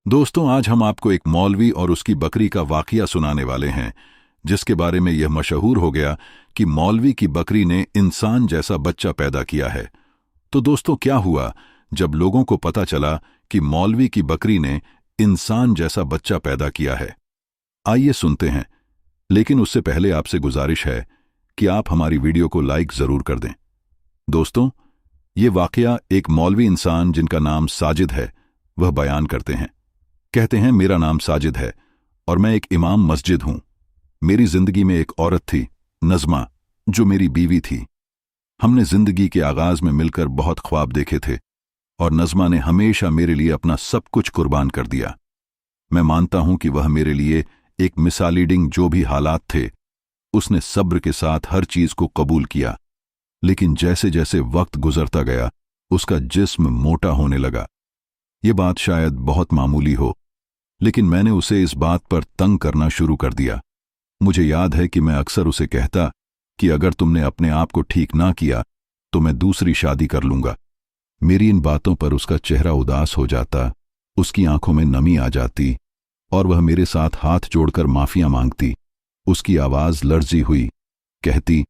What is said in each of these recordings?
दोस्तों, आज हम आपको एक मौलवी और उसकी बकरी का वाकया सुनाने वाले हैं, जिसके बारे में यह मशहूर हो गया कि मौलवी की बकरी ने इंसान जैसा बच्चा पैदा किया है। तो दोस्तों, क्या हुआ जब लोगों को पता चला कि मौलवी की बकरी ने इंसान जैसा बच्चा पैदा किया है? आइए सुनते हैं, लेकिन उससे पहले आपसे गुजारिश है कि आप हमारी वीडियो को लाइक जरूर कर दें। दोस्तों, ये वाकया एक मौलवी इंसान जिनका नाम साजिद है, वह बयान करते हैं। कहते हैं, मेरा नाम साजिद है और मैं एक इमाम मस्जिद हूं। मेरी जिंदगी में एक औरत थी, नज़मा, जो मेरी बीवी थी। हमने जिंदगी के आगाज में मिलकर बहुत ख्वाब देखे थे और नज़मा ने हमेशा मेरे लिए अपना सब कुछ कुर्बान कर दिया। मैं मानता हूं कि वह मेरे लिए एक मिसालीडिंग जो भी हालात थे, उसने सब्र के साथ हर चीज को कबूल किया। लेकिन जैसे जैसे वक्त गुजरता गया, उसका जिस्म मोटा होने लगा। ये बात शायद बहुत मामूली हो, लेकिन मैंने उसे इस बात पर तंग करना शुरू कर दिया। मुझे याद है कि मैं अक्सर उसे कहता कि अगर तुमने अपने आप को ठीक ना किया तो मैं दूसरी शादी कर लूंगा। मेरी इन बातों पर उसका चेहरा उदास हो जाता, उसकी आंखों में नमी आ जाती और वह मेरे साथ हाथ जोड़कर माफिया मांगती। उसकी आवाज लर्जी हुई, कहती,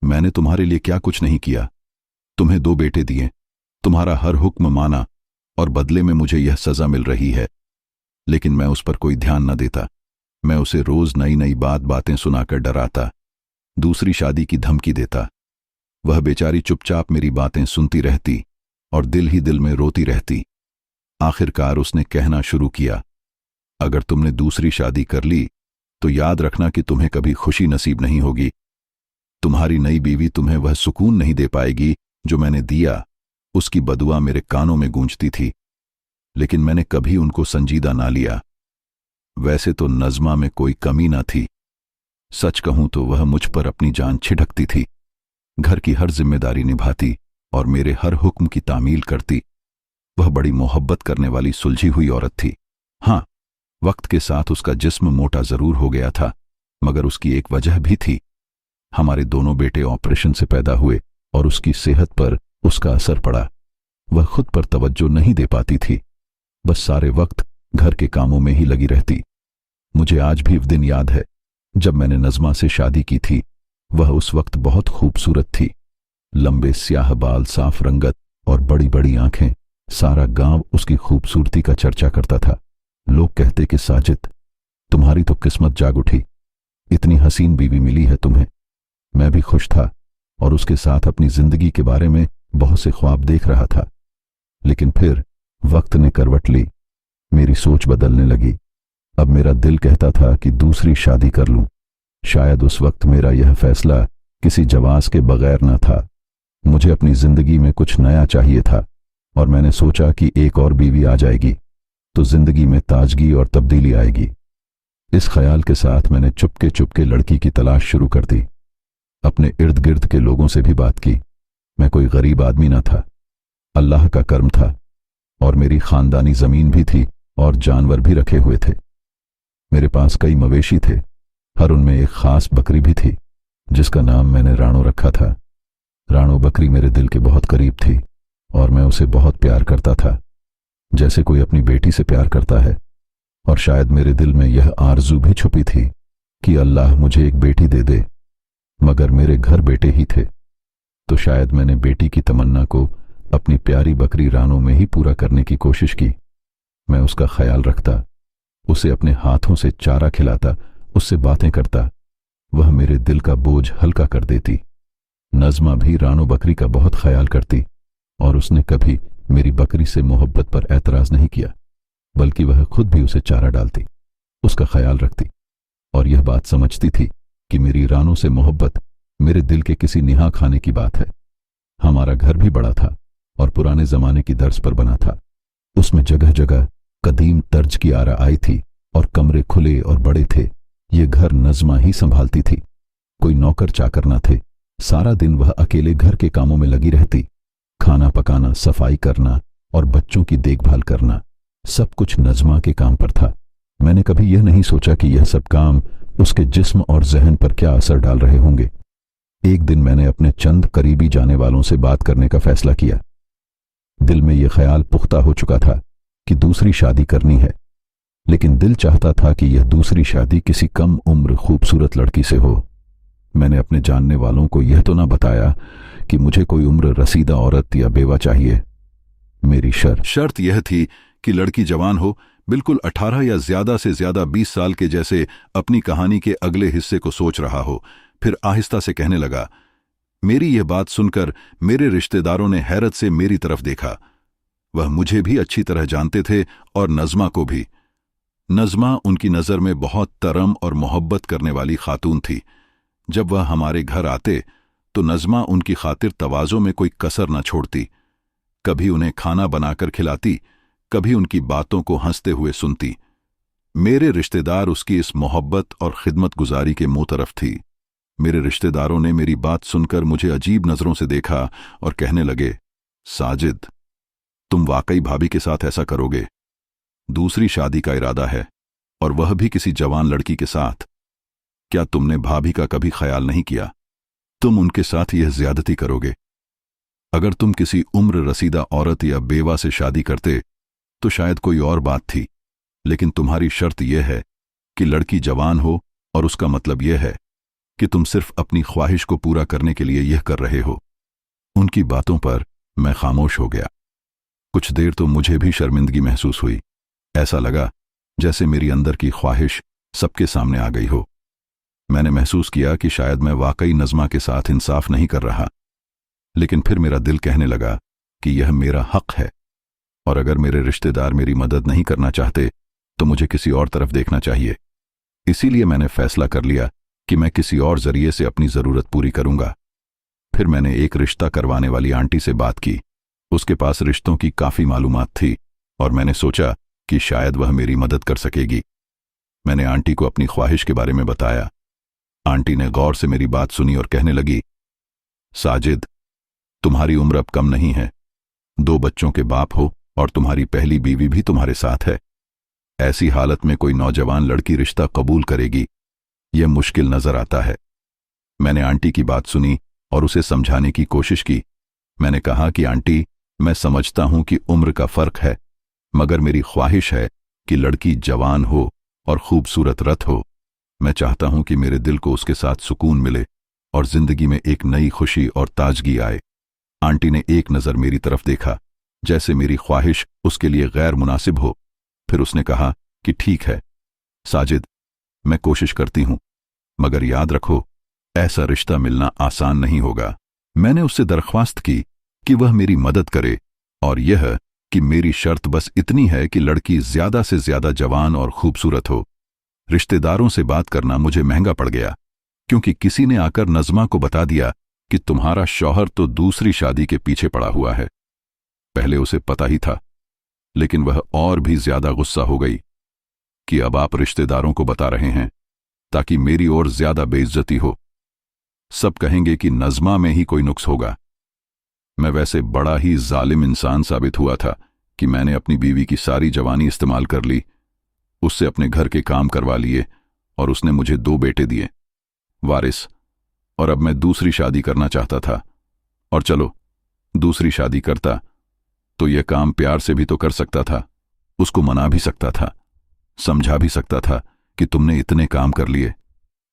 मैंने तुम्हारे लिए क्या कुछ नहीं किया। तुम्हें 2 बेटे दिए, तुम्हारा हर हुक्म माना और बदले में मुझे यह सजा मिल रही है। लेकिन मैं उस पर कोई ध्यान न देता। मैं उसे रोज नई नई बातें सुनाकर डराता, दूसरी शादी की धमकी देता। वह बेचारी चुपचाप मेरी बातें सुनती रहती और दिल ही दिल में रोती रहती। आखिरकार उसने कहना शुरू किया, अगर तुमने दूसरी शादी कर ली तो याद रखना कि तुम्हें कभी खुशी नसीब नहीं होगी। तुम्हारी नई बीवी तुम्हें वह सुकून नहीं दे पाएगी जो मैंने दिया। उसकी बदुआ मेरे कानों में गूंजती थी, लेकिन मैंने कभी उनको संजीदा ना लिया। वैसे तो नज़मा में कोई कमी ना थी। सच कहूं तो वह मुझ पर अपनी जान छिड़कती थी, घर की हर जिम्मेदारी निभाती और मेरे हर हुक्म की तामील करती। वह बड़ी मोहब्बत करने वाली सुलझी हुई औरत थी। हाँ, वक्त के साथ उसका जिस्म मोटा जरूर हो गया था, मगर उसकी एक वजह भी थी। हमारे दोनों बेटे ऑपरेशन से पैदा हुए और उसकी सेहत पर उसका असर पड़ा। वह खुद पर तवज्जो नहीं दे पाती थी, बस सारे वक्त घर के कामों में ही लगी रहती। मुझे आज भी वो दिन याद है जब मैंने नज़मा से शादी की थी। वह उस वक्त बहुत खूबसूरत थी, लंबे स्याह बाल, साफ रंगत और बड़ी बड़ी आंखें। सारा गांव उसकी खूबसूरती का चर्चा करता था। लोग कहते कि साजिद, तुम्हारी तो किस्मत जाग उठी, इतनी हसीन बीवी मिली है तुम्हें। मैं भी खुश था और उसके साथ अपनी जिंदगी के बारे में बहुत से ख्वाब देख रहा था। लेकिन फिर वक्त ने करवट ली, मेरी सोच बदलने लगी। अब मेरा दिल कहता था कि दूसरी शादी कर लूं। शायद उस वक्त मेरा यह फैसला किसी जवाब के बगैर न था। मुझे अपनी जिंदगी में कुछ नया चाहिए था और मैंने सोचा कि एक और बीवी आ जाएगी तो जिंदगी में ताजगी और तब्दीली आएगी। इस ख्याल के साथ मैंने चुपके चुपके लड़की की तलाश शुरू कर दी। अपने इर्द गिर्द के लोगों से भी बात की। मैं कोई गरीब आदमी न था, अल्लाह का कर्म था और मेरी खानदानी जमीन भी थी और जानवर भी रखे हुए थे। मेरे पास कई मवेशी थे, हर उनमें एक खास बकरी भी थी जिसका नाम मैंने राणो रखा था। राणो बकरी मेरे दिल के बहुत करीब थी और मैं उसे बहुत प्यार करता था, जैसे कोई अपनी बेटी से प्यार करता है। और शायद मेरे दिल में यह आरजू भी छुपी थी कि अल्लाह मुझे एक बेटी दे दे, मगर मेरे घर बेटे ही थे, तो शायद मैंने बेटी की तमन्ना को अपनी प्यारी बकरी रानो में ही पूरा करने की कोशिश की। मैं उसका ख्याल रखता, उसे अपने हाथों से चारा खिलाता, उससे बातें करता। वह मेरे दिल का बोझ हल्का कर देती। नज़मा भी रानो बकरी का बहुत ख्याल करती और उसने कभी मेरी बकरी से मोहब्बत पर एतराज नहीं किया, बल्कि वह खुद भी उसे चारा डालती, उसका ख्याल रखती और यह बात समझती थी कि मेरी रानो से मोहब्बत मेरे दिल के किसी निहा खाने की बात है। हमारा घर भी बड़ा था और पुराने जमाने की तर्ज पर बना था। उसमें जगह जगह कदीम तर्ज की आराई थी और कमरे खुले और बड़े थे। ये घर नज़मा ही संभालती थी, कोई नौकर चाकर न थे। सारा दिन वह अकेले घर के कामों में लगी रहती। खाना पकाना, सफाई करना और बच्चों की देखभाल करना, सब कुछ नज़मा के काम पर था। मैंने कभी यह नहीं सोचा कि यह सब काम उसके जिस्म और जहन पर क्या असर डाल रहे होंगे। एक दिन मैंने अपने चंद करीबी जाने वालों से बात करने का फैसला किया। दिल में यह ख्याल पुख्ता हो चुका था कि दूसरी शादी करनी है, लेकिन दिल चाहता था कि यह दूसरी शादी किसी कम उम्र खूबसूरत लड़की से हो। मैंने अपने जानने वालों को यह तो ना बताया कि मुझे कोई उम्र रसीदा औरत या बेवा चाहिए। मेरी शर्त यह थी कि लड़की जवान हो, बिल्कुल 18 या ज्यादा से ज्यादा 20 साल के, जैसे अपनी कहानी के अगले हिस्से को सोच रहा हो। फिर आहिस्ता से कहने लगा। मेरी यह बात सुनकर मेरे रिश्तेदारों ने हैरत से मेरी तरफ देखा। वह मुझे भी अच्छी तरह जानते थे और नज़मा को भी। नज़मा उनकी नज़र में बहुत तरम और मोहब्बत करने वाली खातून थी। जब वह हमारे घर आते तो नज़मा उनकी खातिर तवाज़ो में कोई कसर न छोड़ती। कभी उन्हें खाना बनाकर खिलाती, कभी उनकी बातों को हंसते हुए सुनती। मेरे रिश्तेदार उसकी इस मोहब्बत और खिदमत गुजारी के मुंह तरफ थी। मेरे रिश्तेदारों ने मेरी बात सुनकर मुझे अजीब नजरों से देखा और कहने लगे, साजिद, तुम वाकई भाभी के साथ ऐसा करोगे? दूसरी शादी का इरादा है, और वह भी किसी जवान लड़की के साथ। क्या तुमने भाभी का कभी ख्याल नहीं किया? तुम उनके साथ यह ज्यादती करोगे। अगर तुम किसी उम्र रसीदा औरत या बेवा से शादी करते तो शायद कोई और बात थी, लेकिन तुम्हारी शर्त यह है कि लड़की जवान हो, और उसका मतलब यह है कि तुम सिर्फ अपनी ख्वाहिश को पूरा करने के लिए यह कर रहे हो। उनकी बातों पर मैं खामोश हो गया। कुछ देर तो मुझे भी शर्मिंदगी महसूस हुई। ऐसा लगा जैसे मेरी अंदर की ख्वाहिश सबके सामने आ गई हो। मैंने महसूस किया कि शायद मैं वाकई नज़मा के साथ इंसाफ नहीं कर रहा, लेकिन फिर मेरा दिल कहने लगा कि यह मेरा हक है, और अगर मेरे रिश्तेदार मेरी मदद नहीं करना चाहते तो मुझे किसी और तरफ देखना चाहिए। इसीलिए मैंने फैसला कर लिया कि मैं किसी और जरिए से अपनी जरूरत पूरी करूंगा। फिर मैंने एक रिश्ता करवाने वाली आंटी से बात की। उसके पास रिश्तों की काफी मालूमात थी, और मैंने सोचा कि शायद वह मेरी मदद कर सकेगी। मैंने आंटी को अपनी ख्वाहिश के बारे में बताया। आंटी ने गौर से मेरी बात सुनी और कहने लगी, साजिद, तुम्हारी उम्र अब कम नहीं है। 2 बच्चों के बाप हो और तुम्हारी पहली बीवी भी तुम्हारे साथ है। ऐसी हालत में कोई नौजवान लड़की रिश्ता कबूल करेगी, यह मुश्किल नजर आता है। मैंने आंटी की बात सुनी और उसे समझाने की कोशिश की। मैंने कहा कि आंटी, मैं समझता हूं कि उम्र का फर्क है, मगर मेरी ख्वाहिश है कि लड़की जवान हो और खूबसूरत रत हो। मैं चाहता हूं कि मेरे दिल को उसके साथ सुकून मिले और जिंदगी में एक नई खुशी और ताजगी आए। आंटी ने एक नजर मेरी तरफ देखा, जैसे मेरी ख्वाहिश उसके लिए गैर मुनासिब हो। फिर उसने कहा कि ठीक है साजिद, मैं कोशिश करती हूं, मगर याद रखो, ऐसा रिश्ता मिलना आसान नहीं होगा। मैंने उससे दरख्वास्त की कि वह मेरी मदद करे, और यह कि मेरी शर्त बस इतनी है कि लड़की ज्यादा से ज्यादा जवान और खूबसूरत हो। रिश्तेदारों से बात करना मुझे महंगा पड़ गया, क्योंकि किसी ने आकर नज़मा को बता दिया कि तुम्हारा शौहर तो दूसरी शादी के पीछे पड़ा हुआ है। पहले उसे पता ही था, लेकिन वह और भी ज्यादा गुस्सा हो गई कि अब आप रिश्तेदारों को बता रहे हैं ताकि मेरी और ज्यादा बेइज्जती हो। सब कहेंगे कि नज़मा में ही कोई नुक्स होगा। मैं वैसे बड़ा ही जालिम इंसान साबित हुआ था कि मैंने अपनी बीवी की सारी जवानी इस्तेमाल कर ली, उससे अपने घर के काम करवा लिए, और उसने मुझे 2 बेटे दिए, वारिस। और अब मैं दूसरी शादी करना चाहता था, और चलो दूसरी शादी करता तो यह काम प्यार से भी तो कर सकता था। उसको मना भी सकता था, समझा भी सकता था कि तुमने इतने काम कर लिए,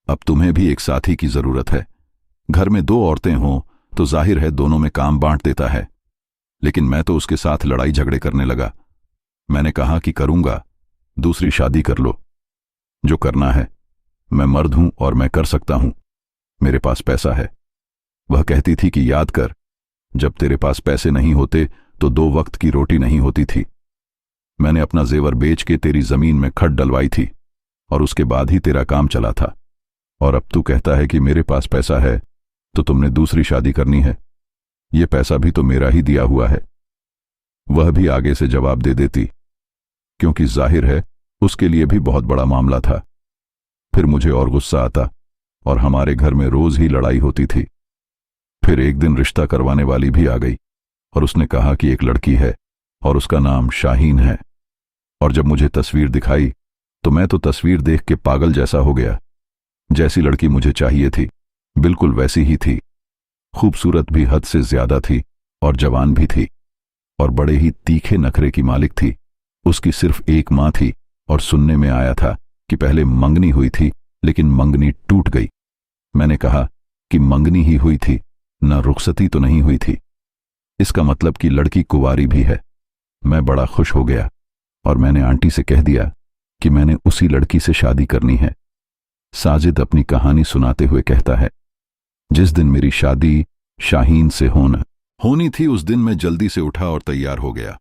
अब तुम्हें भी एक साथी की जरूरत है। घर में 2 औरतें हों तो जाहिर है दोनों में काम बांट देता है, लेकिन मैं तो उसके साथ लड़ाई झगड़े करने लगा। मैंने कहा कि करूंगा, दूसरी शादी कर लो, जो करना है। मैं मर्द हूं और मैं कर सकता हूं, मेरे पास पैसा है। वह कहती थी कि याद कर, जब तेरे पास पैसे नहीं होते तो 2 वक्त की रोटी नहीं होती थी। मैंने अपना जेवर बेच के तेरी जमीन में खट डलवाई थी, और उसके बाद ही तेरा काम चला था। और अब तू कहता है कि मेरे पास पैसा है तो तुमने दूसरी शादी करनी है। ये पैसा भी तो मेरा ही दिया हुआ है। वह भी आगे से जवाब दे देती, क्योंकि जाहिर है उसके लिए भी बहुत बड़ा मामला था। फिर मुझे और गुस्सा आता, और हमारे घर में रोज ही लड़ाई होती थी। फिर एक दिन रिश्ता करवाने वाली भी आ गई, और उसने कहा कि एक लड़की है और उसका नाम शाहीन है। और जब मुझे तस्वीर दिखाई तो मैं तो तस्वीर देख के पागल जैसा हो गया। जैसी लड़की मुझे चाहिए थी बिल्कुल वैसी ही थी, खूबसूरत भी हद से ज्यादा थी, और जवान भी थी, और बड़े ही तीखे नखरे की मालिक थी। उसकी सिर्फ एक मां थी और सुनने में आया था कि पहले मंगनी हुई थी, लेकिन मंगनी टूट गई। मैंने कहा कि मंगनी ही हुई थी, न रुखसती तो नहीं हुई थी। इसका मतलब कि लड़की कुंवारी भी है। मैं बड़ा खुश हो गया और मैंने आंटी से कह दिया कि मैंने उसी लड़की से शादी करनी है। साजिद अपनी कहानी सुनाते हुए कहता है, जिस दिन मेरी शादी शाहीन से होनी थी, उस दिन मैं जल्दी से उठा और तैयार हो गया।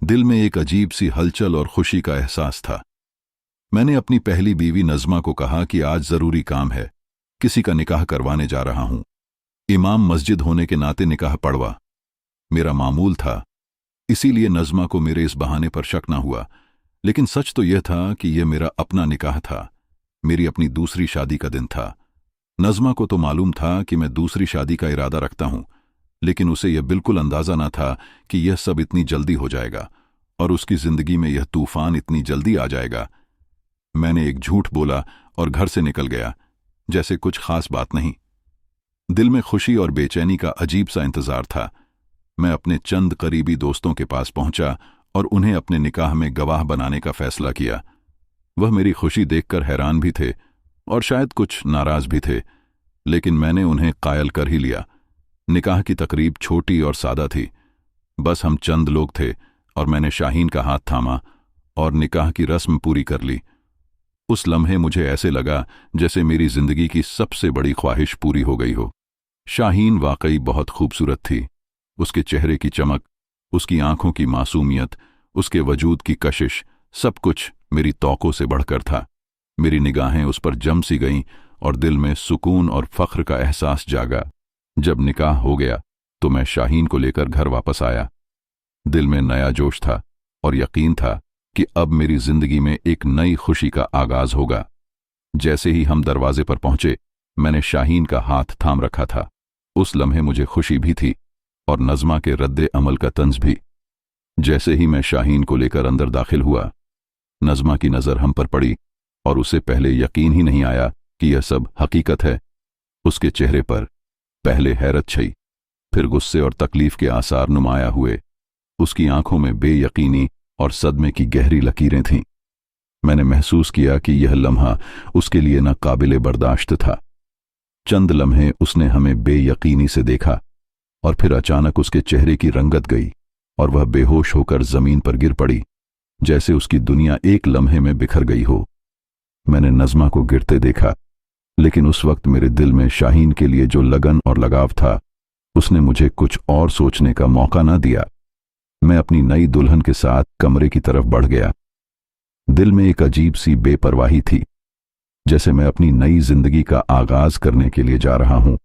दिल में एक अजीब सी हलचल और खुशी का एहसास था। मैंने अपनी पहली बीवी नज़मा को कहा कि आज जरूरी काम है, किसी का निकाह करवाने जा रहा हूं। इमाम मस्जिद होने के नाते निकाह पढ़वा मेरा मामूल था, इसीलिए नज़मा को मेरे इस बहाने पर शक न हुआ। लेकिन सच तो यह था कि यह मेरा अपना निकाह था, मेरी अपनी दूसरी शादी का दिन था। नज़मा को तो मालूम था कि मैं दूसरी शादी का इरादा रखता हूं, लेकिन उसे यह बिल्कुल अंदाजा न था कि यह सब इतनी जल्दी हो जाएगा और उसकी जिंदगी में यह तूफान इतनी जल्दी आ जाएगा। मैंने एक झूठ बोला और घर से निकल गया, जैसे कुछ खास बात नहीं। दिल में खुशी और बेचैनी का अजीब सा इंतजार था। मैं अपने चंद करीबी दोस्तों के पास पहुंचा और उन्हें अपने निकाह में गवाह बनाने का फैसला किया। वह मेरी खुशी देखकर हैरान भी थे और शायद कुछ नाराज भी थे, लेकिन मैंने उन्हें कायल कर ही लिया। निकाह की तकरीब छोटी और सादा थी, बस हम चंद लोग थे और मैंने शाहीन का हाथ थामा और निकाह की रस्म पूरी कर ली। उस लम्हे मुझे ऐसे लगा जैसे मेरी जिंदगी की सबसे बड़ी ख्वाहिश पूरी हो गई हो। शाहीन वाकई बहुत खूबसूरत थी। उसके चेहरे की चमक, उसकी आंखों की मासूमियत, उसके वजूद की कशिश, सब कुछ मेरी तौक़ों से बढ़कर था। मेरी निगाहें उस पर जम सी गईं और दिल में सुकून और फख्र का एहसास जागा। जब निकाह हो गया तो मैं शाहीन को लेकर घर वापस आया। दिल में नया जोश था और यकीन था कि अब मेरी जिंदगी में एक नई खुशी का आगाज होगा। जैसे ही हम दरवाजे पर पहुंचे, मैंने शाहीन का हाथ थाम रखा था। उस लम्हे मुझे खुशी भी थी और नज़मा के रद्दे अमल का तंज भी। जैसे ही मैं शाहीन को लेकर अंदर दाखिल हुआ, नज़मा की नज़र हम पर पड़ी और उसे पहले यकीन ही नहीं आया कि यह सब हकीकत है। उसके चेहरे पर पहले हैरत छई, फिर गुस्से और तकलीफ के आसार नुमाया हुए। उसकी आंखों में बेयकीनी और सदमे की गहरी लकीरें थीं। मैंने महसूस किया कि यह लम्हा उसके लिए नाकाबिले बर्दाश्त था। चंद लम्हे उसने हमें बेयकीनी से देखा और फिर अचानक उसके चेहरे की रंगत गई और वह बेहोश होकर जमीन पर गिर पड़ी, जैसे उसकी दुनिया एक लम्हे में बिखर गई हो। मैंने नज़मा को गिरते देखा, लेकिन उस वक्त मेरे दिल में शाहीन के लिए जो लगन और लगाव था, उसने मुझे कुछ और सोचने का मौका न दिया। मैं अपनी नई दुल्हन के साथ कमरे की तरफ बढ़ गया। दिल में एक अजीब सी बेपरवाही थी, जैसे मैं अपनी नई जिंदगी का आगाज करने के लिए जा रहा हूं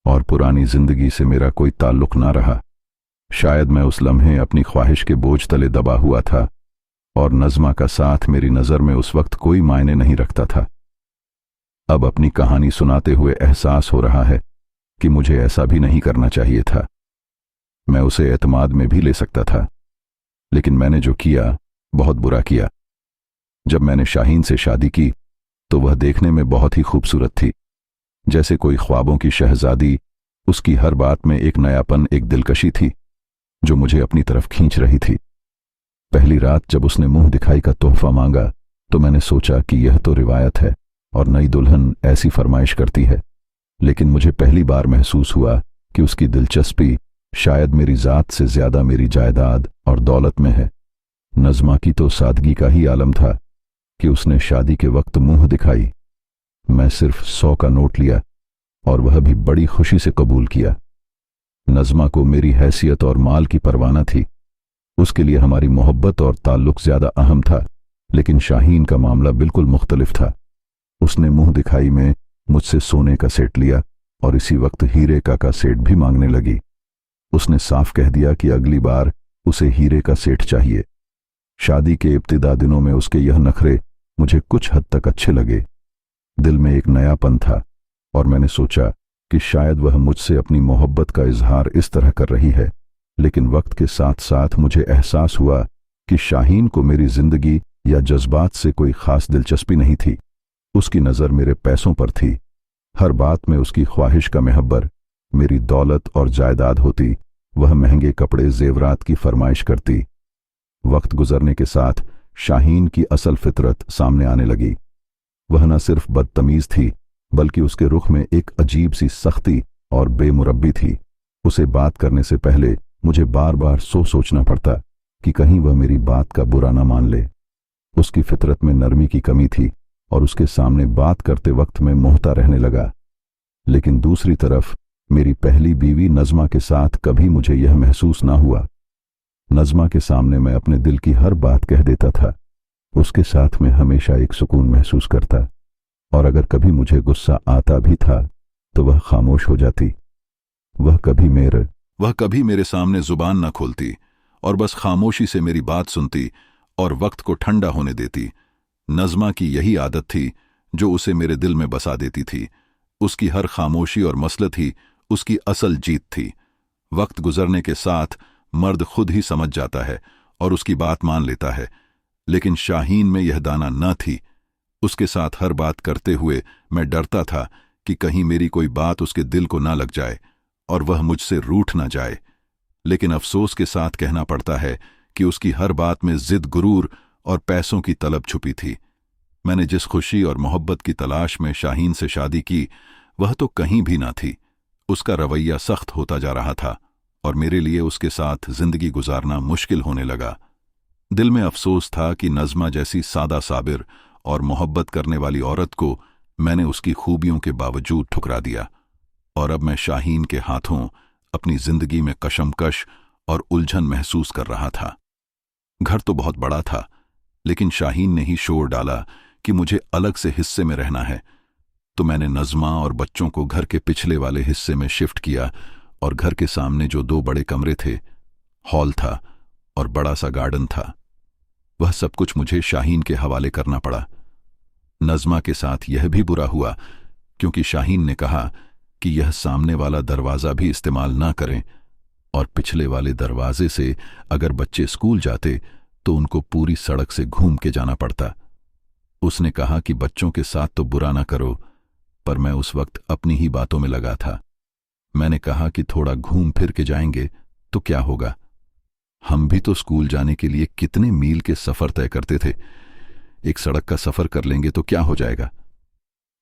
और पुरानी जिंदगी से मेरा कोई ताल्लुक ना रहा। शायद मैं उस लम्हे अपनी ख्वाहिश के बोझ तले दबा हुआ था और नज़मा का साथ मेरी नज़र में उस वक्त कोई मायने नहीं रखता था। अब अपनी कहानी सुनाते हुए एहसास हो रहा है कि मुझे ऐसा भी नहीं करना चाहिए था। मैं उसे एतमाद में भी ले सकता था, लेकिन मैंने जो किया बहुत बुरा किया। जब मैंने शाहीन से शादी की तो वह देखने में बहुत ही खूबसूरत थी, जैसे कोई ख्वाबों की शहजादी। उसकी हर बात में एक नयापन, एक दिलकशी थी जो मुझे अपनी तरफ खींच रही थी। पहली रात जब उसने मुंह दिखाई का तोहफा मांगा तो मैंने सोचा कि यह तो रिवायत है और नई दुल्हन ऐसी फरमाइश करती है, लेकिन मुझे पहली बार महसूस हुआ कि उसकी दिलचस्पी शायद मेरी जात से ज्यादा मेरी जायदाद और दौलत में है। नज़मा की तो सादगी का ही आलम था कि उसने शादी के वक्त मुंह दिखाई। मैं सिर्फ 100 का नोट लिया और वह भी बड़ी खुशी से कबूल किया। नज़मा को मेरी हैसियत और माल की परवाह न थी। उसके लिए हमारी मोहब्बत और ताल्लुक ज्यादा अहम था, लेकिन शाहीन का मामला बिल्कुल मुख्तलिफ था। उसने मुंह दिखाई में मुझसे सोने का सेट लिया और इसी वक्त हीरे का सेट भी मांगने लगी। उसने साफ कह दिया कि अगली बार उसे हीरे का सेट चाहिए। शादी के इब्तिदा दिनों में उसके यह नखरे मुझे कुछ हद तक अच्छे लगे। दिल में एक नयापन था और मैंने सोचा कि शायद वह मुझसे अपनी मोहब्बत का इजहार इस तरह कर रही है। लेकिन वक्त के साथ साथ मुझे एहसास हुआ कि शाहीन को मेरी जिंदगी या जज्बात से कोई खास दिलचस्पी नहीं थी। उसकी नज़र मेरे पैसों पर थी। हर बात में उसकी ख्वाहिश का महब्बर मेरी दौलत और जायदाद होती। वह महंगे कपड़े, जेवरात की फरमाइश करती। वक्त गुजरने के साथ शाहीन की असल फितरत सामने आने लगी। वह न सिर्फ बदतमीज थी, बल्कि उसके रुख में एक अजीब सी सख्ती और बेमुरब्बी थी। उसे बात करने से पहले मुझे बार बार सोचना पड़ता कि कहीं वह मेरी बात का बुरा न मान ले। उसकी फितरत में नरमी की कमी थी और उसके सामने बात करते वक्त मैं मुहता रहने लगा। लेकिन दूसरी तरफ मेरी पहली बीवी नज़मा के साथ कभी मुझे यह महसूस ना हुआ। नज़मा के सामने मैं अपने दिल की हर बात कह देता था। उसके साथ मैं हमेशा एक सुकून महसूस करता, और अगर कभी मुझे गुस्सा आता भी था तो वह खामोश हो जाती। वह कभी मेरे सामने जुबान न खोलती और बस खामोशी से मेरी बात सुनती और वक्त को ठंडा होने देती। नज़मा की यही आदत थी जो उसे मेरे दिल में बसा देती थी। उसकी हर खामोशी और मसलत ही उसकी असल जीत थी। वक्त गुजरने के साथ मर्द खुद ही समझ जाता है और उसकी बात मान लेता है, लेकिन शाहीन में यह दाना न थी। उसके साथ हर बात करते हुए मैं डरता था कि कहीं मेरी कोई बात उसके दिल को ना लग जाए और वह मुझसे रूठ ना जाए। लेकिन अफसोस के साथ कहना पड़ता है कि उसकी हर बात में जिद, गुरूर और पैसों की तलब छुपी थी। मैंने जिस खुशी और मोहब्बत की तलाश में शाहीन से शादी की, वह तो कहीं भी ना थी। उसका रवैया सख्त होता जा रहा था और मेरे लिए उसके साथ जिंदगी गुजारना मुश्किल होने लगा। दिल में अफसोस था कि नज़मा जैसी सादा साबिर और मोहब्बत करने वाली औरत को मैंने उसकी खूबियों के बावजूद ठुकरा दिया, और अब मैं शाहीन के हाथों अपनी जिंदगी में कशमकश और उलझन महसूस कर रहा था। घर तो बहुत बड़ा था, लेकिन शाहीन ने ही शोर डाला कि मुझे अलग से हिस्से में रहना है। तो मैंने नज़मा और बच्चों को घर के पिछले वाले हिस्से में शिफ्ट किया, और घर के सामने जो 2 बड़े कमरे थे, हॉल था और बड़ा सा गार्डन था, वह सब कुछ मुझे शाहीन के हवाले करना पड़ा। नज़मा के साथ यह भी बुरा हुआ, क्योंकि शाहीन ने कहा कि यह सामने वाला दरवाज़ा भी इस्तेमाल ना करें, और पिछले वाले दरवाजे से अगर बच्चे स्कूल जाते तो उनको पूरी सड़क से घूम के जाना पड़ता। उसने कहा कि बच्चों के साथ तो बुरा ना करो, पर मैं उस वक्त अपनी ही बातों में लगा था। मैंने कहा कि थोड़ा घूम फिर के जाएंगे तो क्या होगा, हम भी तो स्कूल जाने के लिए कितने मील के सफर तय करते थे, एक सड़क का सफर कर लेंगे तो क्या हो जाएगा।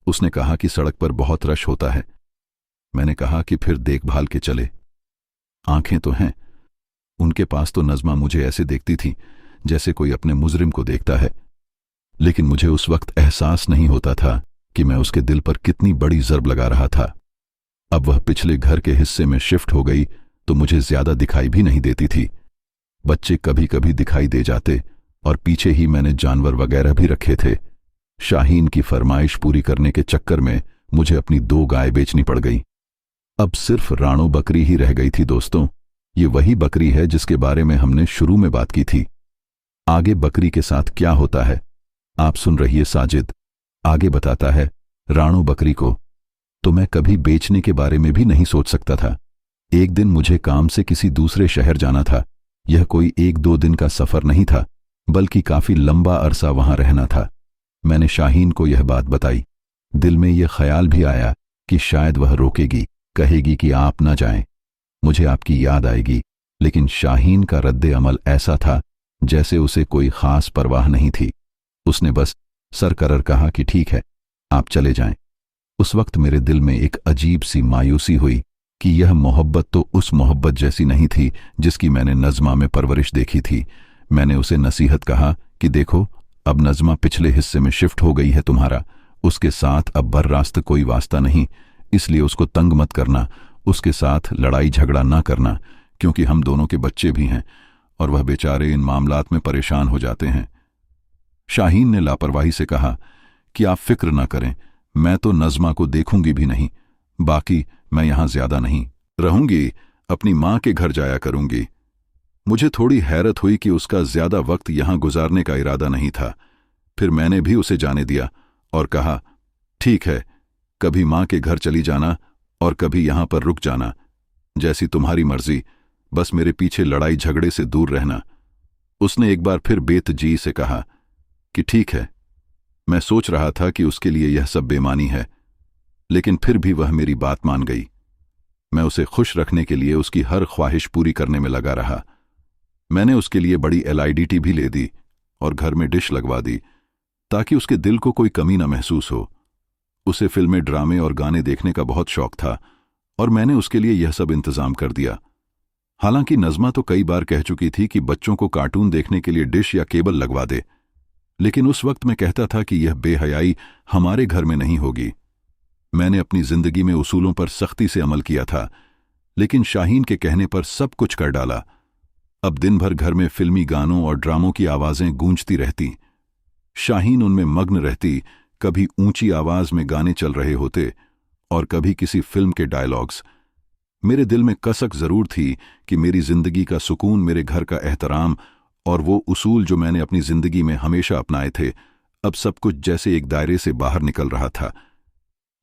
उसने कहा कि सड़क पर बहुत रश होता है। मैंने कहा कि फिर देखभाल के चले, आंखें तो हैं। उनके पास तो नज़मा मुझे ऐसे देखती थी जैसे कोई अपने मुजरिम को देखता है, लेकिन मुझे उस वक्त एहसास नहीं होता था कि मैं उसके दिल पर कितनी बड़ी ज़र्ब लगा रहा था। अब वह पिछले घर के हिस्से में शिफ्ट हो गई तो मुझे ज्यादा दिखाई भी नहीं देती थी। बच्चे कभी कभी दिखाई दे जाते, और पीछे ही मैंने जानवर वगैरह भी रखे थे। शाहीन की फरमाइश पूरी करने के चक्कर में मुझे अपनी 2 गाय बेचनी पड़ गई। अब सिर्फ राणो बकरी ही रह गई थी। दोस्तों, ये वही बकरी है जिसके बारे में हमने शुरू में बात की थी। आगे बकरी के साथ क्या होता है आप सुन रहिए। साजिद आगे बताता है, राणो बकरी को तो मैं कभी बेचने के बारे में भी नहीं सोच सकता था। एक दिन मुझे काम से किसी दूसरे शहर जाना था। यह कोई 1-2 दिन का सफर नहीं था, बल्कि काफी लंबा अरसा वहां रहना था। मैंने शाहीन को यह बात बताई। दिल में यह ख्याल भी आया कि शायद वह रोकेगी, कहेगी कि आप ना जाएं, मुझे आपकी याद आएगी। लेकिन शाहीन का रद्दे अमल ऐसा था जैसे उसे कोई खास परवाह नहीं थी। उसने बस सरकरर कहा कि ठीक है, आप चले जाएं। उस वक्त मेरे दिल में एक अजीब सी मायूसी हुई कि यह मोहब्बत तो उस मोहब्बत जैसी नहीं थी जिसकी मैंने नज़मा में परवरिश देखी थी। मैंने उसे नसीहत कहा कि देखो, अब नज़मा पिछले हिस्से में शिफ्ट हो गई है तुम्हारा, उसके साथ अब बर रास्त कोई वास्ता नहीं, इसलिए उसको तंग मत करना, उसके साथ लड़ाई झगड़ा ना करना, क्योंकि हम दोनों के बच्चे भी हैं और वह बेचारे इन मामलात में परेशान हो जाते हैं। शाहीन ने लापरवाही से कहा कि आप फिक्र ना करें, मैं तो नज़मा को देखूंगी भी नहीं, बाकी मैं यहां ज्यादा नहीं रहूंगी, अपनी मां के घर जाया करूंगी। मुझे थोड़ी हैरत हुई कि उसका ज्यादा वक्त यहां गुजारने का इरादा नहीं था। फिर मैंने भी उसे जाने दिया और कहा, ठीक है, कभी मां के घर चली जाना और कभी यहां पर रुक जाना, जैसी तुम्हारी मर्जी, बस मेरे पीछे लड़ाई झगड़े से दूर रहना। उसने एक बार फिर बेतजी से कहा कि ठीक है। मैं सोच रहा था कि उसके लिए यह सब बेमानी है, लेकिन फिर भी वह मेरी बात मान गई। मैं उसे खुश रखने के लिए उसकी हर ख्वाहिश पूरी करने में लगा रहा। मैंने उसके लिए बड़ी LIDT भी ले दी और घर में डिश लगवा दी ताकि उसके दिल को कोई कमी न महसूस हो। उसे फिल्में, ड्रामे और गाने देखने का बहुत शौक था और मैंने उसके लिए यह सब इंतजाम कर दिया। हालांकि नज़मा तो कई बार कह चुकी थी कि बच्चों को कार्टून देखने के लिए डिश या केबल लगवा दे, लेकिन उस वक्त मैं कहता था कि यह बेहयाई हमारे घर में नहीं होगी। मैंने अपनी जिंदगी में उसूलों पर सख्ती से अमल किया था, लेकिन शाहीन के कहने पर सब कुछ कर डाला। अब दिन भर घर में फिल्मी गानों और ड्रामों की आवाजें गूंजती रहती। शाहीन उनमें मग्न रहती। कभी ऊंची आवाज में गाने चल रहे होते और कभी किसी फिल्म के डायलॉग्स। मेरे दिल में कसक जरूर थी कि मेरी जिंदगी का सुकून, मेरे घर का एहतराम और वो उसूल जो मैंने अपनी जिंदगी में हमेशा अपनाए थे, अब सब कुछ जैसे एक दायरे से बाहर निकल रहा था।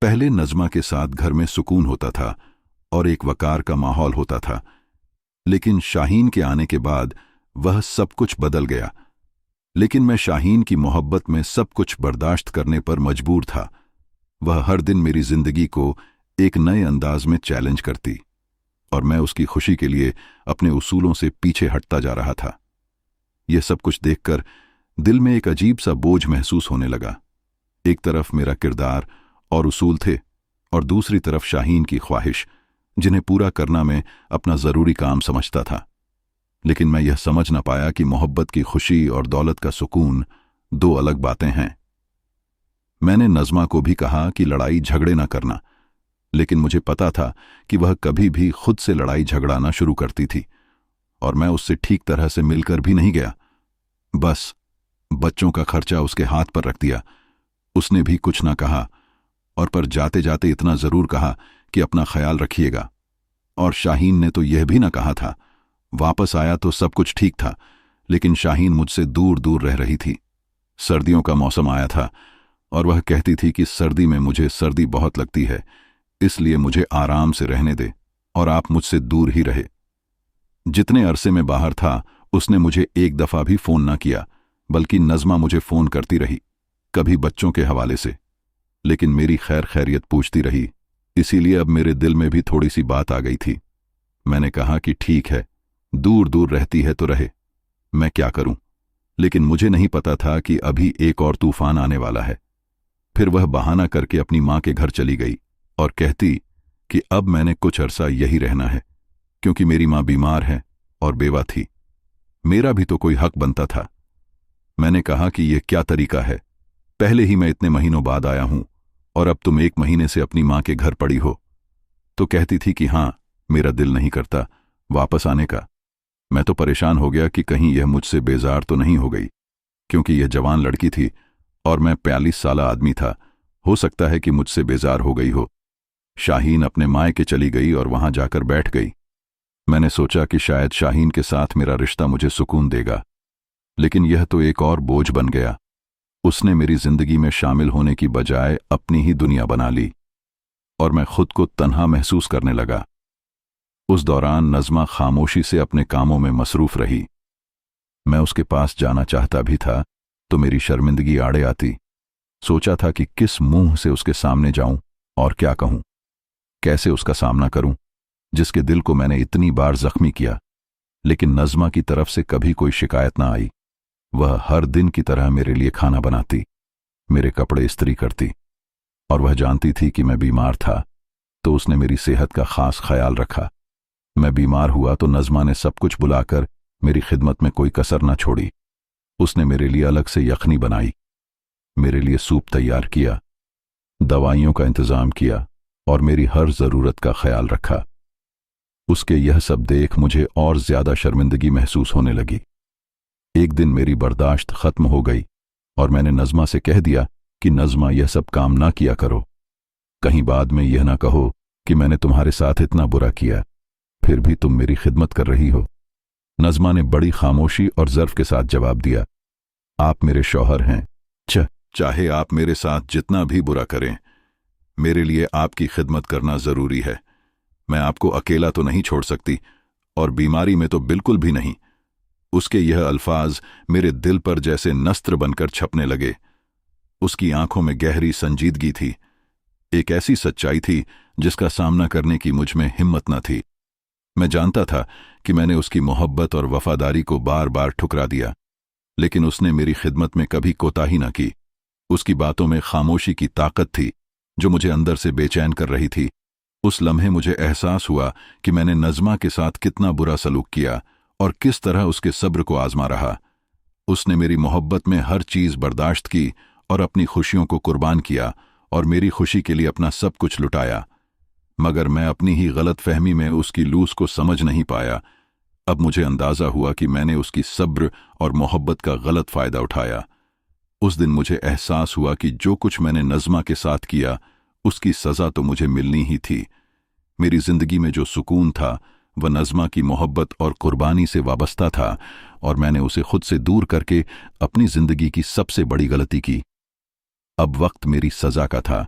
पहले नज़मा के साथ घर में सुकून होता था और एक वकार का माहौल होता था, लेकिन शाहीन के आने के बाद वह सब कुछ बदल गया। लेकिन मैं शाहीन की मोहब्बत में सब कुछ बर्दाश्त करने पर मजबूर था। वह हर दिन मेरी जिंदगी को एक नए अंदाज में चैलेंज करती और मैं उसकी खुशी के लिए अपने उसूलों से पीछे हटता जा रहा था। यह सब कुछ देखकर दिल में एक अजीब सा बोझ महसूस होने लगा। एक तरफ मेरा किरदार और उसूल थे और दूसरी तरफ शाहीन की ख्वाहिश, जिन्हें पूरा करना मैं अपना जरूरी काम समझता था। लेकिन मैं यह समझ न पाया कि मोहब्बत की खुशी और दौलत का सुकून दो अलग बातें हैं। मैंने नज़मा को भी कहा कि लड़ाई झगड़े न करना, लेकिन मुझे पता था कि वह कभी भी खुद से लड़ाई झगड़ाना शुरू करती थी और मैं उससे ठीक तरह से मिलकर भी नहीं गया। बस बच्चों का खर्चा उसके हाथ पर रख दिया। उसने भी कुछ ना कहा, और पर जाते जाते इतना जरूर कहा कि अपना ख्याल रखिएगा। और शाहीन ने तो यह भी ना कहा था। वापस आया तो सब कुछ ठीक था, लेकिन शाहीन मुझसे दूर दूर रह रही थी। सर्दियों का मौसम आया था और वह कहती थी कि सर्दी में मुझे सर्दी बहुत लगती है, इसलिए मुझे आराम से रहने दे और आप मुझसे दूर ही रहे। जितने अरसे में बाहर था, उसने मुझे एक दफा भी फोन ना किया, बल्कि नज़मा मुझे फोन करती रही, कभी बच्चों के हवाले से, लेकिन मेरी खैर खैरियत पूछती रही। इसीलिए अब मेरे दिल में भी थोड़ी सी बात आ गई थी। मैंने कहा कि ठीक है, दूर दूर रहती है तो रहे, मैं क्या करूं। लेकिन मुझे नहीं पता था कि अभी एक और तूफान आने वाला है। फिर वह बहाना करके अपनी मां के घर चली गई और कहती कि अब मैंने कुछ अरसा यही रहना है, क्योंकि मेरी मां बीमार है और बेवा थी। मेरा भी तो कोई हक बनता था। मैंने कहा कि यह क्या तरीका है, पहले ही मैं इतने महीनों बाद आया हूं और अब तुम 1 महीने से अपनी मां के घर पड़ी हो। तो कहती थी कि हां, मेरा दिल नहीं करता वापस आने का। मैं तो परेशान हो गया कि कहीं यह मुझसे बेजार तो नहीं हो गई, क्योंकि यह जवान लड़की थी और मैं 42 साल आदमी था। हो सकता है कि मुझसे बेजार हो गई हो। शाहीन अपने मायके चली गई और वहां जाकर बैठ गई। मैंने सोचा कि शायद शाहीन के साथ मेरा रिश्ता मुझे सुकून देगा, लेकिन यह तो एक और बोझ बन गया। उसने मेरी जिंदगी में शामिल होने की बजाय अपनी ही दुनिया बना ली और मैं खुद को तन्हा महसूस करने लगा। उस दौरान नज़मा खामोशी से अपने कामों में मसरूफ रही। मैं उसके पास जाना चाहता भी था तो मेरी शर्मिंदगी आड़े आती। सोचा था कि किस मुंह से उसके सामने जाऊं और क्या कहूं, कैसे उसका सामना करूं, जिसके दिल को मैंने इतनी बार जख्मी किया। लेकिन नज़मा की तरफ से कभी कोई शिकायत ना आई। वह हर दिन की तरह मेरे लिए खाना बनाती, मेरे कपड़े इस्त्री करती, और वह जानती थी कि मैं बीमार था, तो उसने मेरी सेहत का खास ख्याल रखा। मैं बीमार हुआ तो नज़मा ने सब कुछ बुलाकर मेरी खिदमत में कोई कसर न छोड़ी। उसने मेरे लिए अलग से यखनी बनाई, मेरे लिए सूप तैयार किया, दवाइयों का इंतजाम किया और मेरी हर जरूरत का ख्याल रखा। उसके यह सब देख मुझे और ज्यादा शर्मिंदगी महसूस होने लगी। एक दिन मेरी बर्दाश्त खत्म हो गई और मैंने नज़मा से कह दिया कि नज़मा, यह सब काम ना किया करो, कहीं बाद में यह ना कहो कि मैंने तुम्हारे साथ इतना बुरा किया, फिर भी तुम मेरी खिदमत कर रही हो। नज़मा ने बड़ी खामोशी और ज़र्फ के साथ जवाब दिया, आप मेरे शौहर हैं, चाहे आप मेरे साथ जितना भी बुरा करें, मेरे लिए आपकी खिदमत करना जरूरी है। मैं आपको अकेला तो नहीं छोड़ सकती, और बीमारी में तो बिल्कुल भी नहीं। उसके यह अल्फाज मेरे दिल पर जैसे नस्त्र बनकर छपने लगे। उसकी आंखों में गहरी संजीदगी थी, एक ऐसी सच्चाई थी जिसका सामना करने की मुझ में हिम्मत न थी। मैं जानता था कि मैंने उसकी मोहब्बत और वफादारी को बार बार ठुकरा दिया, लेकिन उसने मेरी खिदमत में कभी कोताही न की। उसकी बातों में खामोशी की ताकत थी जो मुझे अंदर से बेचैन कर रही थी। उस लम्हे मुझे एहसास हुआ कि मैंने नज़मा के साथ कितना बुरा सलूक किया और किस तरह उसके सब्र को आजमा रहा। उसने मेरी मोहब्बत में हर चीज़ बर्दाश्त की और अपनी खुशियों को कुर्बान किया और मेरी खुशी के लिए अपना सब कुछ लुटाया। मगर मैं अपनी ही गलत फहमी में उसकी लूस को समझ नहीं पाया। अब मुझे अंदाजा हुआ कि मैंने उसकी सब्र और मोहब्बत का गलत फायदा उठाया। उस दिन मुझे एहसास हुआ कि जो कुछ मैंने नज़मा के साथ किया उसकी सज़ा तो मुझे मिलनी ही थी। मेरी जिंदगी में जो सुकून था वह नज़मा की मोहब्बत और कुर्बानी से वाबस्ता था, और मैंने उसे खुद से दूर करके अपनी जिंदगी की सबसे बड़ी गलती की। अब वक्त मेरी सज़ा का था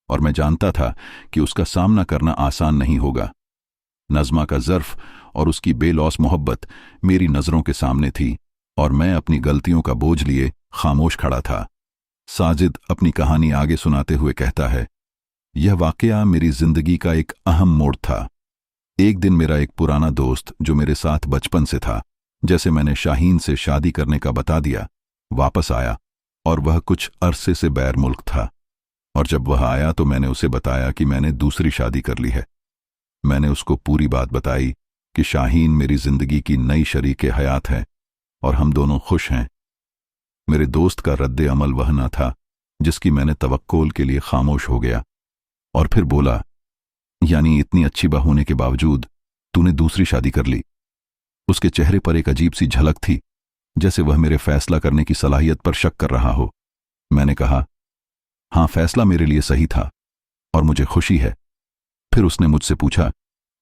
और मैं जानता था कि उसका सामना करना आसान नहीं होगा। नज़मा का ज़र्फ और उसकी बेलौस मोहब्बत मेरी नज़रों के सामने थी और मैं अपनी गलतियों का बोझ लिए खामोश खड़ा था। साजिद अपनी कहानी आगे सुनाते हुए कहता है, यह वाकया मेरी जिंदगी का एक अहम मोड़ था। एक दिन मेरा एक पुराना दोस्त जो मेरे साथ बचपन से था, जैसे मैंने शाहीन से शादी करने का बता दिया, वापस आया और वह कुछ अरसे से बैर मुल्क था। और जब वह आया तो मैंने उसे बताया कि मैंने दूसरी शादी कर ली है। मैंने उसको पूरी बात बताई कि शाहीन मेरी जिंदगी की नई शरीके हयात है और हम दोनों खुश हैं। मेरे दोस्त का रद्दे अमल वह न था जिसकी मैंने तवक्कुल के लिए खामोश हो गया और फिर बोला, यानी इतनी अच्छी बहू होने के बावजूद तूने दूसरी शादी कर ली? उसके चेहरे पर एक अजीब सी झलक थी, जैसे वह मेरे फैसला करने की सलाहियत पर शक कर रहा हो। मैंने कहा, हाँ, फैसला मेरे लिए सही था और मुझे खुशी है। फिर उसने मुझसे पूछा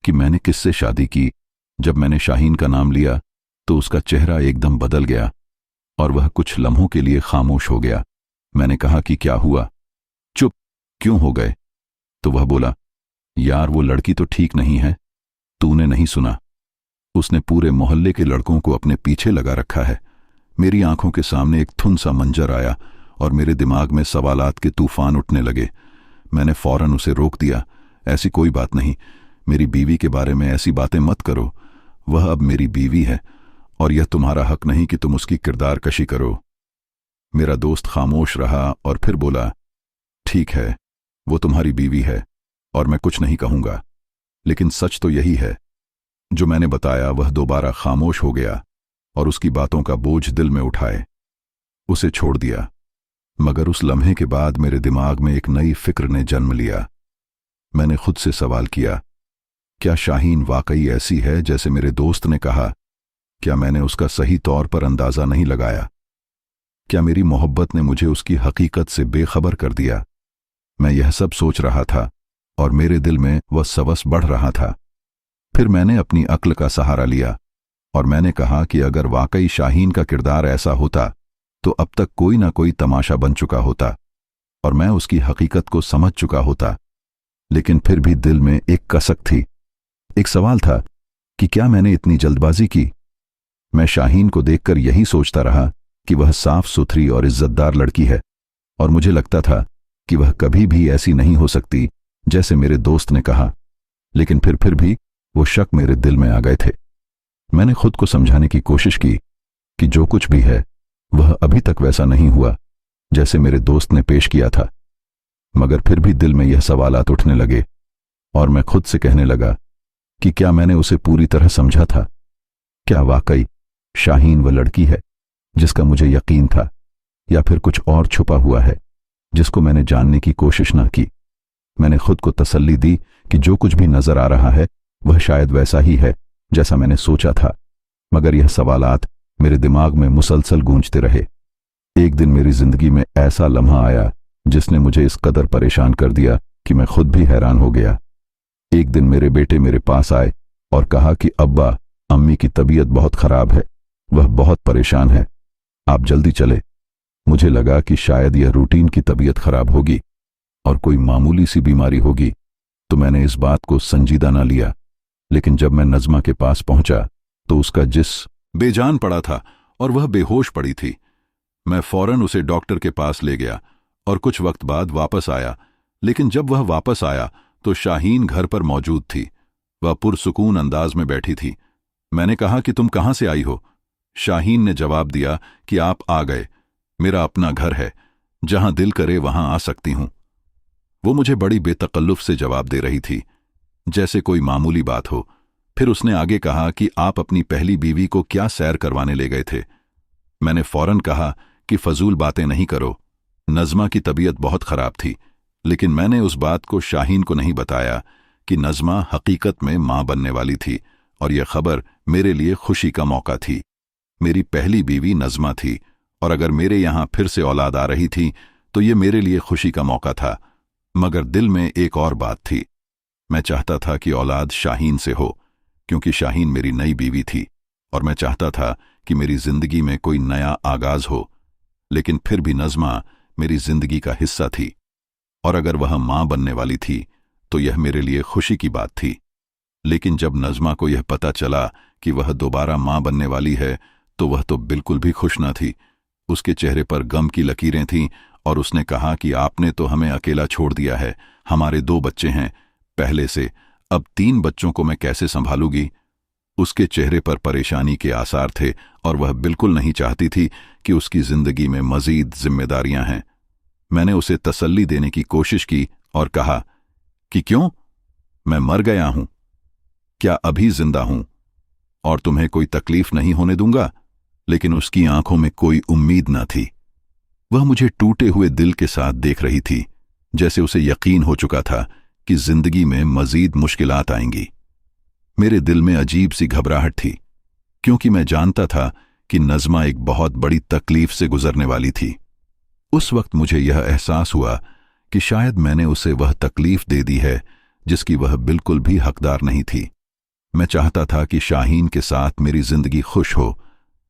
कि मैंने किससे शादी की। जब मैंने शाहीन का नाम लिया तो उसका चेहरा एकदम बदल गया और वह कुछ लम्हों के लिए खामोश हो गया। मैंने कहा कि क्या हुआ, चुप क्यों हो गए? तो वह बोला, यार वो लड़की तो ठीक नहीं है, तूने नहीं सुना? उसने पूरे मोहल्ले के लड़कों को अपने पीछे लगा रखा है। मेरी आंखों के सामने एक थुन सा मंजर आया और मेरे दिमाग में सवालात के तूफान उठने लगे। मैंने फौरन उसे रोक दिया, ऐसी कोई बात नहीं, मेरी बीवी के बारे में ऐसी बातें मत करो। वह अब मेरी बीवी है और यह तुम्हारा हक नहीं कि तुम उसकी किरदार कशी करो। मेरा दोस्त खामोश रहा और फिर बोला, ठीक है, वो तुम्हारी बीवी है और मैं कुछ नहीं कहूंगा, लेकिन सच तो यही है। जो मैंने बताया वह दोबारा खामोश हो गया और उसकी बातों का बोझ दिल में उठाए उसे छोड़ दिया। मगर उस लम्हे के बाद मेरे दिमाग में एक नई फिक्र ने जन्म लिया। मैंने खुद से सवाल किया, क्या शाहीन वाकई ऐसी है जैसे मेरे दोस्त ने कहा? क्या मैंने उसका सही तौर पर अंदाजा नहीं लगाया? क्या मेरी मोहब्बत ने मुझे उसकी हकीकत से बेखबर कर दिया? मैं यह सब सोच रहा था और मेरे दिल में वह सवस बढ़ रहा था। फिर मैंने अपनी अक्ल का सहारा लिया और मैंने कहा कि अगर वाकई शाहीन का किरदार ऐसा होता तो अब तक कोई ना कोई तमाशा बन चुका होता और मैं उसकी हकीकत को समझ चुका होता। लेकिन फिर भी दिल में एक कसक थी, एक सवाल था कि क्या मैंने इतनी जल्दबाजी की? मैं शाहीन को देखकर यही सोचता रहा कि वह साफ सुथरी और इज्जतदार लड़की है और मुझे लगता था कि वह कभी भी ऐसी नहीं हो सकती जैसे मेरे दोस्त ने कहा। लेकिन फिर भी वो शक मेरे दिल में आ गए थे। मैंने खुद को समझाने की कोशिश की कि जो कुछ भी है वह अभी तक वैसा नहीं हुआ जैसे मेरे दोस्त ने पेश किया था। मगर फिर भी दिल में यह सवालात उठने लगे और मैं खुद से कहने लगा कि क्या मैंने उसे पूरी तरह समझा था? क्या वाकई शाहीन वह लड़की है जिसका मुझे यकीन था, या फिर कुछ और छुपा हुआ है जिसको मैंने जानने की कोशिश न की? मैंने खुद को तसल्ली दी कि जो कुछ भी नजर आ रहा है वह शायद वैसा ही है जैसा मैंने सोचा था। मगर यह सवालात मेरे दिमाग में मुसलसल गूंजते रहे। एक दिन मेरी जिंदगी में ऐसा लम्हा आया जिसने मुझे इस कदर परेशान कर दिया कि मैं खुद भी हैरान हो गया। एक दिन मेरे बेटे मेरे पास आए और कहा कि अब्बा, अम्मी की तबीयत बहुत खराब है, वह बहुत परेशान है, आप जल्दी चले। मुझे लगा कि शायद यह रूटीन की तबीयत खराब होगी और कोई मामूली सी बीमारी होगी, तो मैंने इस बात को संजीदा ना लिया। लेकिन जब मैं नज़मा के पास पहुंचा तो उसका जिस्म बेजान पड़ा था और वह बेहोश पड़ी थी। मैं फौरन उसे डॉक्टर के पास ले गया और कुछ वक्त बाद वापस आया। लेकिन जब वह वापस आया तो शाहीन घर पर मौजूद थी। वह पुरसुकून अंदाज में बैठी थी। मैंने कहा कि तुम कहां से आई हो? शाहीन ने जवाब दिया कि आप आ गए, मेरा अपना घर है, जहां दिल करे वहां आ सकती हूं। वो मुझे बड़ी बेतकल्लुफ से जवाब दे रही थी, जैसे कोई मामूली बात हो। फिर उसने आगे कहा कि आप अपनी पहली बीवी को क्या सैर करवाने ले गए थे। मैंने फौरन कहा कि फजूल बातें नहीं करो, नज़मा की तबीयत बहुत खराब थी। लेकिन मैंने उस बात को शाहीन को नहीं बताया कि नज़मा हकीकत में मां बनने वाली थी और यह खबर मेरे लिए खुशी का मौका थी। मेरी पहली बीवी नज़मा थी और अगर मेरे यहां फिर से औलाद आ रही थी तो ये मेरे लिए खुशी का मौका था। मगर दिल में एक और बात थी। मैं चाहता था कि औलाद शाहीन से हो, क्योंकि शाहीन मेरी नई बीवी थी और मैं चाहता था कि मेरी जिंदगी में कोई नया आगाज हो। लेकिन फिर भी नज़मा मेरी जिंदगी का हिस्सा थी और अगर वह मां बनने वाली थी तो यह मेरे लिए खुशी की बात थी। लेकिन जब नज़मा को यह पता चला कि वह दोबारा मां बनने वाली है तो वह तो बिल्कुल भी खुश न थी। उसके चेहरे पर गम की लकीरें थीं और उसने कहा कि आपने तो हमें अकेला छोड़ दिया है, हमारे 2 बच्चे हैं पहले से, अब 3 बच्चों को मैं कैसे संभालूंगी। उसके चेहरे पर परेशानी के आसार थे और वह बिल्कुल नहीं चाहती थी कि उसकी जिंदगी में मजीद जिम्मेदारियां हैं। मैंने उसे तसल्ली देने की कोशिश की और कहा कि क्यों, मैं मर गया हूं, क्या अभी जिंदा हूं और तुम्हें कोई तकलीफ नहीं होने दूंगा। लेकिन उसकी आंखों में कोई उम्मीद न थी। वह मुझे टूटे हुए दिल के साथ देख रही थी, जैसे उसे यकीन हो चुका था कि जिंदगी में मजीद मुश्किलात आएंगी। मेरे दिल में अजीब सी घबराहट थी, क्योंकि मैं जानता था कि नज़मा एक बहुत बड़ी तकलीफ से गुजरने वाली थी। उस वक्त मुझे यह एहसास हुआ कि शायद मैंने उसे वह तकलीफ दे दी है जिसकी वह बिल्कुल भी हकदार नहीं थी। मैं चाहता था कि शाहीन के साथ मेरी जिंदगी खुश हो,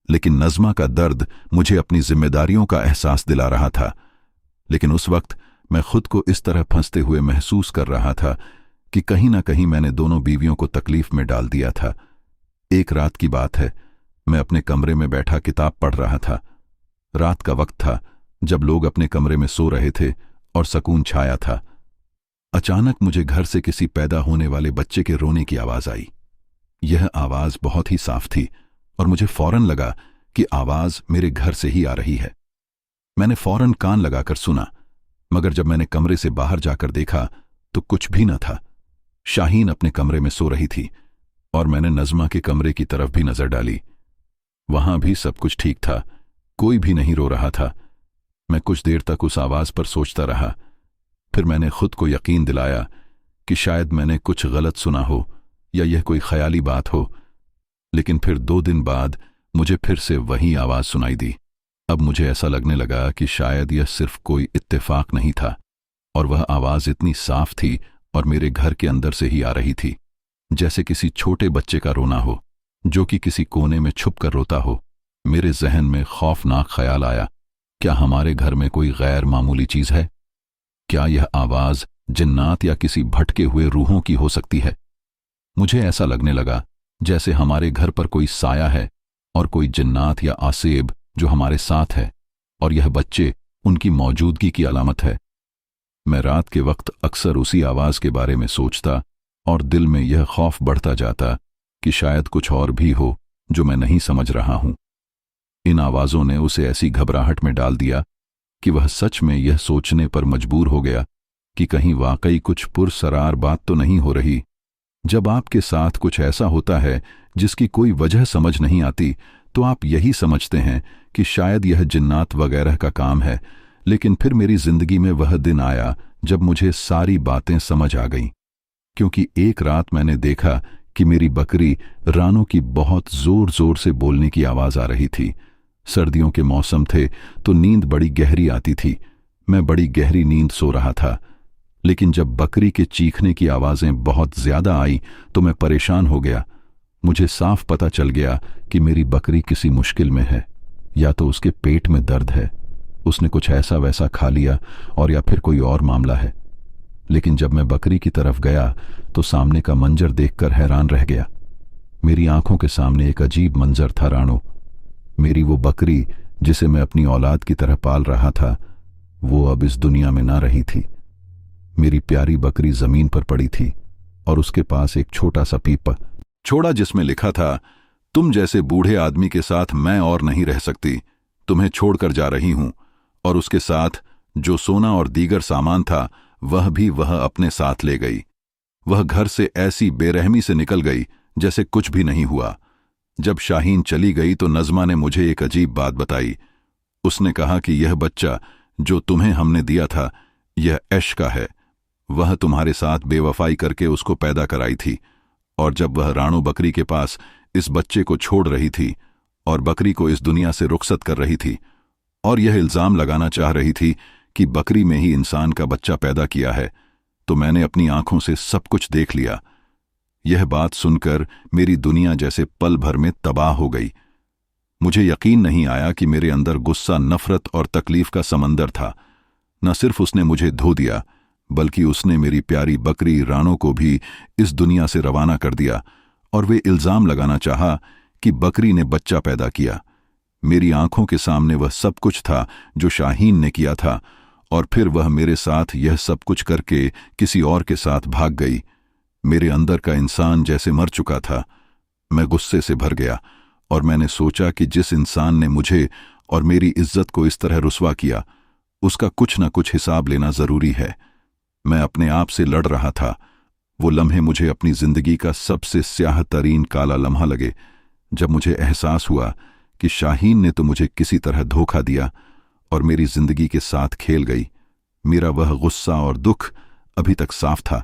लेकिन नज़मा का दर्द मुझे अपनी जिम्मेदारियों का एहसास दिला रहा था। लेकिन उस वक्त मैं खुद को इस तरह फंसते हुए महसूस कर रहा था कि कहीं ना कहीं मैंने दोनों बीवियों को तकलीफ में डाल दिया था। एक रात की बात है, मैं अपने कमरे में बैठा किताब पढ़ रहा था। रात का वक्त था, जब लोग अपने कमरे में सो रहे थे और सुकून छाया था। अचानक मुझे घर से किसी पैदा होने वाले बच्चे के रोने की आवाज आई। यह आवाज बहुत ही साफ थी और मुझे फौरन लगा कि आवाज मेरे घर से ही आ रही है। मैंने फौरन कान लगाकर सुना, मगर जब मैंने कमरे से बाहर जाकर देखा तो कुछ भी न था। शाहीन अपने कमरे में सो रही थी और मैंने नज़मा के कमरे की तरफ भी नजर डाली। वहां भी सब कुछ ठीक था, कोई भी नहीं रो रहा था। मैं कुछ देर तक उस आवाज पर सोचता रहा। फिर मैंने खुद को यकीन दिलाया कि शायद मैंने कुछ गलत सुना हो या यह कोई ख्याली बात हो। लेकिन फिर 2 दिन बाद मुझे फिर से वही आवाज सुनाई दी। अब मुझे ऐसा लगने लगा कि शायद यह सिर्फ कोई इत्तेफाक नहीं था और वह आवाज इतनी साफ थी और मेरे घर के अंदर से ही आ रही थी, जैसे किसी छोटे बच्चे का रोना हो जो कि किसी कोने में छुप कर रोता हो। मेरे जहन में खौफनाक ख्याल आया, क्या हमारे घर में कोई गैर मामूली चीज है? क्या यह आवाज जिन्नात या किसी भटके हुए रूहों की हो सकती है? मुझे ऐसा लगने लगा जैसे हमारे घर पर कोई साया है और कोई जिन्नात या आसेब जो हमारे साथ है और यह बच्चे उनकी मौजूदगी की अलामत है। मैं रात के वक्त अक्सर उसी आवाज के बारे में सोचता और दिल में यह खौफ बढ़ता जाता कि शायद कुछ और भी हो जो मैं नहीं समझ रहा हूं। इन आवाजों ने उसे ऐसी घबराहट में डाल दिया कि वह सच में यह सोचने पर मजबूर हो गया कि कहीं वाकई कुछ पुरसरार बात तो नहीं हो रही। जब आपके साथ कुछ ऐसा होता है जिसकी कोई वजह समझ नहीं आती तो आप यही समझते हैं कि शायद यह जिन्नात वगैरह का काम है। लेकिन फिर मेरी जिंदगी में वह दिन आया जब मुझे सारी बातें समझ आ गईं, क्योंकि एक रात मैंने देखा कि मेरी बकरी रानो की बहुत जोर जोर से बोलने की आवाज आ रही थी। सर्दियों के मौसम थे तो नींद बड़ी गहरी आती थी। मैं बड़ी गहरी नींद सो रहा था, लेकिन जब बकरी के चीखने की आवाजें बहुत ज्यादा आई तो मैं परेशान हो गया। मुझे साफ पता चल गया कि मेरी बकरी किसी मुश्किल में है, या तो उसके पेट में दर्द है, उसने कुछ ऐसा वैसा खा लिया, और या फिर कोई और मामला है। लेकिन जब मैं बकरी की तरफ गया तो सामने का मंजर देखकर हैरान रह गया। मेरी आंखों के सामने एक अजीब मंजर था। रानो, मेरी वो बकरी जिसे मैं अपनी औलाद की तरह पाल रहा था, वो अब इस दुनिया में ना रही थी। मेरी प्यारी बकरी जमीन पर पड़ी थी और उसके पास एक छोटा सा पीपा छोड़ा जिसमें लिखा था, तुम जैसे बूढ़े आदमी के साथ मैं और नहीं रह सकती, तुम्हें छोड़कर जा रही हूं। और उसके साथ जो सोना और दीगर सामान था वह भी वह अपने साथ ले गई। वह घर से ऐसी बेरहमी से निकल गई जैसे कुछ भी नहीं हुआ। जब शाहीन चली गई तो नज़मा ने मुझे एक अजीब बात बताई। उसने कहा कि यह बच्चा जो तुम्हें हमने दिया था यह ऐश का है। वह तुम्हारे साथ बेवफाई करके उसको पैदा कराई थी, और जब वह राणो बकरी के पास इस बच्चे को छोड़ रही थी और बकरी को इस दुनिया से रुखसत कर रही थी और यह इल्जाम लगाना चाह रही थी कि बकरी में ही इंसान का बच्चा पैदा किया है, तो मैंने अपनी आंखों से सब कुछ देख लिया। यह बात सुनकर मेरी दुनिया जैसे पल भर में तबाह हो गई। मुझे यकीन नहीं आया कि मेरे अंदर गुस्सा, नफरत और तकलीफ का समंदर था। न सिर्फ उसने मुझे धो दिया, बल्कि उसने मेरी प्यारी बकरी राणो को भी इस दुनिया से रवाना कर दिया, और वे इल्जाम लगाना चाहा कि बकरी ने बच्चा पैदा किया। मेरी आंखों के सामने वह सब कुछ था जो शाहीन ने किया था, और फिर वह मेरे साथ यह सब कुछ करके किसी और के साथ भाग गई। मेरे अंदर का इंसान जैसे मर चुका था। मैं गुस्से से भर गया और मैंने सोचा कि जिस इंसान ने मुझे और मेरी इज्जत को इस तरह रुस्वा किया, उसका कुछ न कुछ हिसाब लेना जरूरी है। मैं अपने आप से लड़ रहा था। वो लम्हे मुझे अपनी जिंदगी का सबसे स्याह तरीन काला लम्हा लगे, जब मुझे एहसास हुआ कि शाहीन ने तो मुझे किसी तरह धोखा दिया और मेरी जिंदगी के साथ खेल गई। मेरा वह गुस्सा और दुख अभी तक साफ था,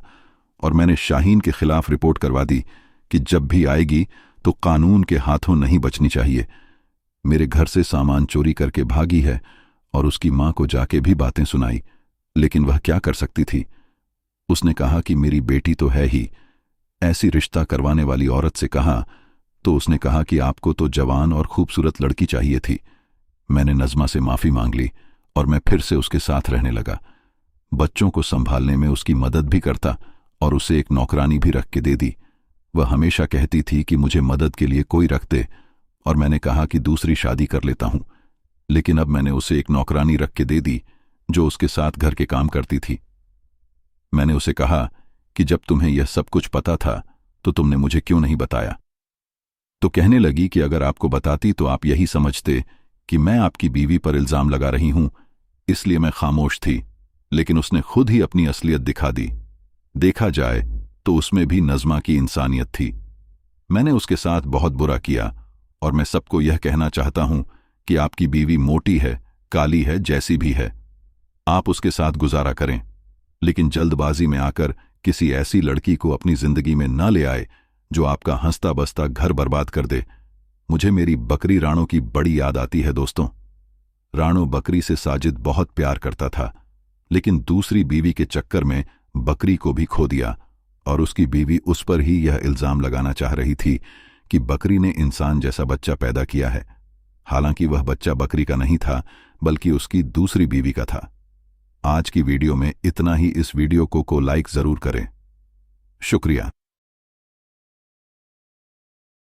और मैंने शाहीन के खिलाफ रिपोर्ट करवा दी कि जब भी आएगी तो कानून के हाथों नहीं बचनी चाहिए। मेरे घर से सामान चोरी करके भागी है और उसकी मां को जाके भी बातें सुनाई, लेकिन वह क्या कर सकती थी। उसने कहा कि मेरी बेटी तो है ही। ऐसी रिश्ता करवाने वाली औरत से कहा तो उसने कहा कि आपको तो जवान और खूबसूरत लड़की चाहिए थी। मैंने नज़मा से माफी मांग ली और मैं फिर से उसके साथ रहने लगा। बच्चों को संभालने में उसकी मदद भी करता और उसे एक नौकरानी भी रख के दे दी। वह हमेशा कहती थी कि मुझे मदद के लिए कोई रख दे, और मैंने कहा कि दूसरी शादी कर लेता हूं। लेकिन अब मैंने उसे एक नौकरानी रख के दे दी जो उसके साथ घर के काम करती थी। मैंने उसे कहा कि जब तुम्हें यह सब कुछ पता था तो तुमने मुझे क्यों नहीं बताया। तो कहने लगी कि अगर आपको बताती तो आप यही समझते कि मैं आपकी बीवी पर इल्जाम लगा रही हूं, इसलिए मैं खामोश थी। लेकिन उसने खुद ही अपनी असलियत दिखा दी। देखा जाए तो उसमें भी नज़मा की इंसानियत थी। मैंने उसके साथ बहुत बुरा किया, और मैं सबको यह कहना चाहता हूं कि आपकी बीवी मोटी है, काली है, जैसी भी है, आप उसके साथ गुजारा करें, लेकिन जल्दबाजी में आकर किसी ऐसी लड़की को अपनी जिंदगी में न ले आए जो आपका हंसता बसता घर बर्बाद कर दे। मुझे मेरी बकरी राणो की बड़ी याद आती है दोस्तों। राणो बकरी से साजिद बहुत प्यार करता था, लेकिन दूसरी बीवी के चक्कर में बकरी को भी खो दिया, और उसकी बीवी उस पर ही यह इल्जाम लगाना चाह रही थी कि बकरी ने इंसान जैसा बच्चा पैदा किया है। हालांकि वह बच्चा बकरी का नहीं था, बल्कि उसकी दूसरी बीवी का था। आज की वीडियो में इतना ही। इस वीडियो को लाइक जरूर करें। शुक्रिया।